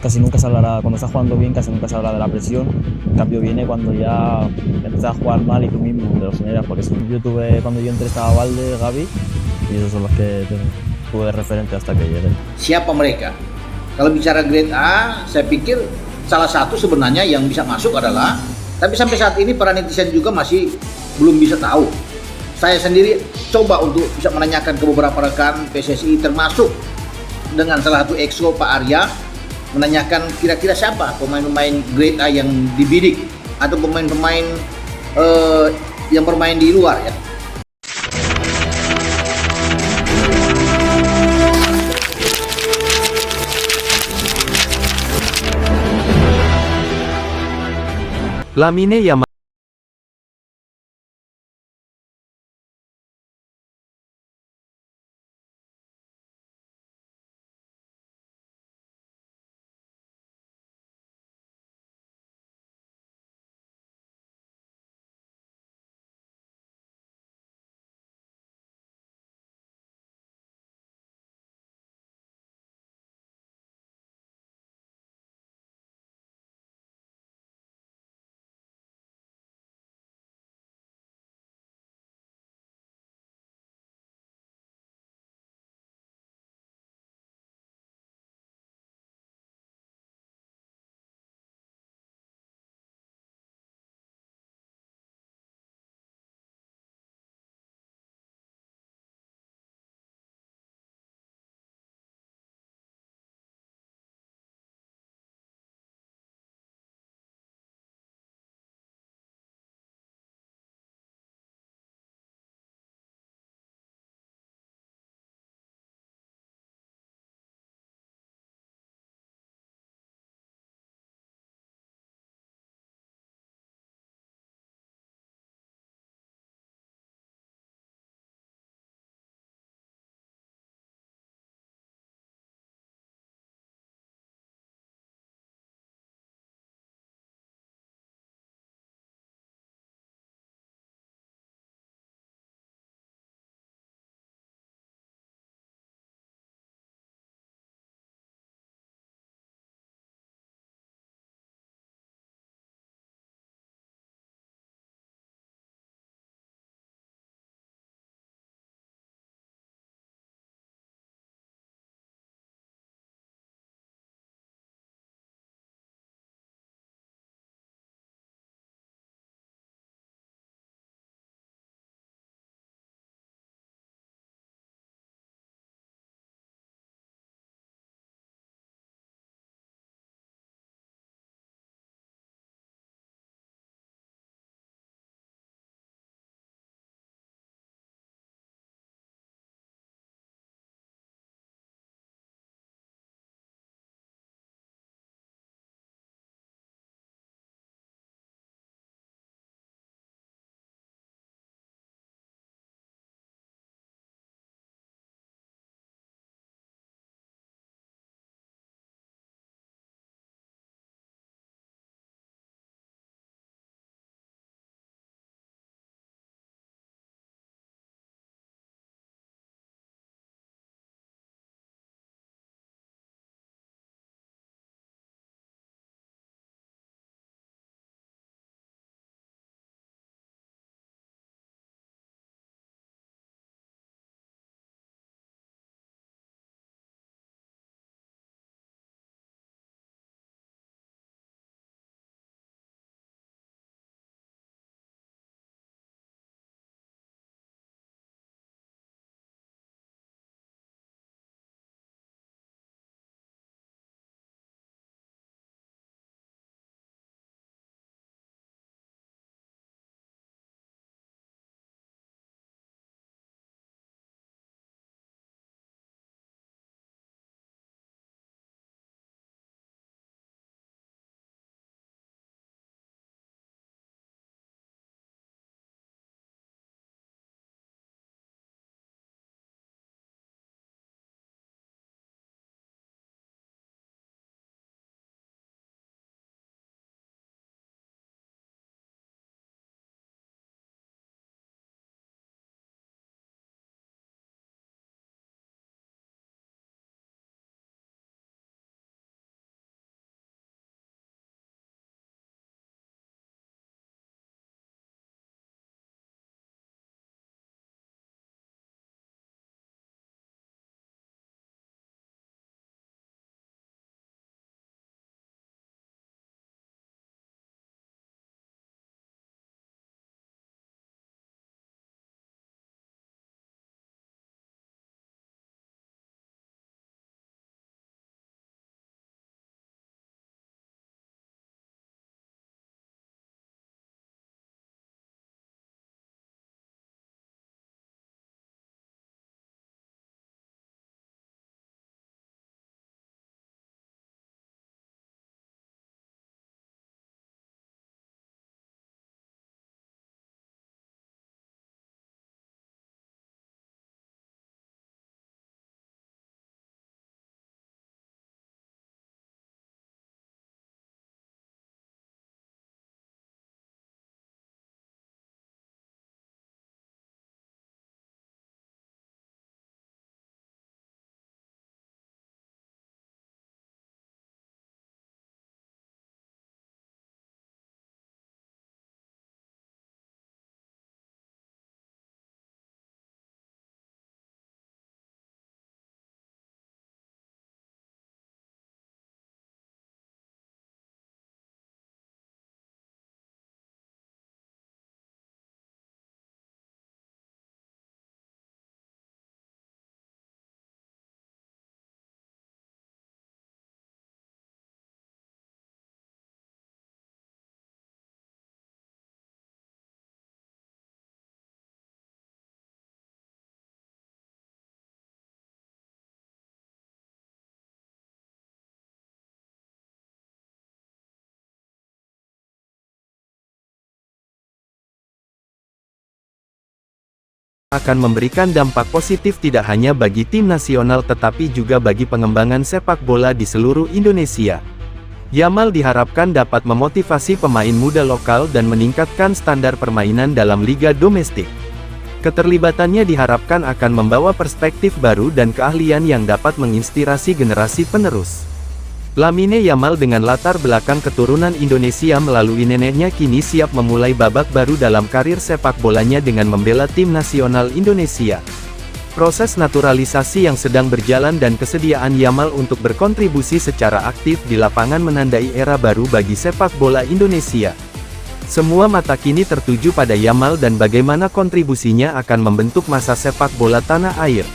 casi nunca se hablará, cuando estás jugando bien, casi nunca se habla de la presión. En cambio, viene cuando ya empiezas a jugar mal y tú mismo te lo generas. Por eso yo tuve, cuando yo entré estaba Valde, Gavi, y esos son los que tuve de referente hasta que llegué. Siapa mereka? Kalau bicara grade A, saya pikir salah satu sebenarnya yang bisa masuk adalah, tapi sampai saat ini para netizen juga masih belum bisa tahu. Saya sendiri coba untuk bisa menanyakan ke beberapa rekan PSSI, termasuk dengan salah satu exco Pak Arya, menanyakan kira-kira siapa pemain-pemain grade A yang dibidik atau pemain-pemain yang bermain di luar ya. Lamine Yamal akan memberikan dampak positif tidak hanya bagi tim nasional tetapi juga bagi pengembangan sepak bola di seluruh Indonesia. Yamal diharapkan dapat memotivasi pemain muda lokal dan meningkatkan standar permainan dalam liga domestik. Keterlibatannya diharapkan akan membawa perspektif baru dan keahlian yang dapat menginspirasi generasi penerus. Lamine Yamal dengan latar belakang keturunan Indonesia melalui neneknya kini siap memulai babak baru dalam karir sepak bolanya dengan membela tim nasional Indonesia. Proses naturalisasi yang sedang berjalan dan kesediaan Yamal untuk berkontribusi secara aktif di lapangan menandai era baru bagi sepak bola Indonesia. Semua mata kini tertuju pada Yamal dan bagaimana kontribusinya akan membentuk masa sepak bola tanah air.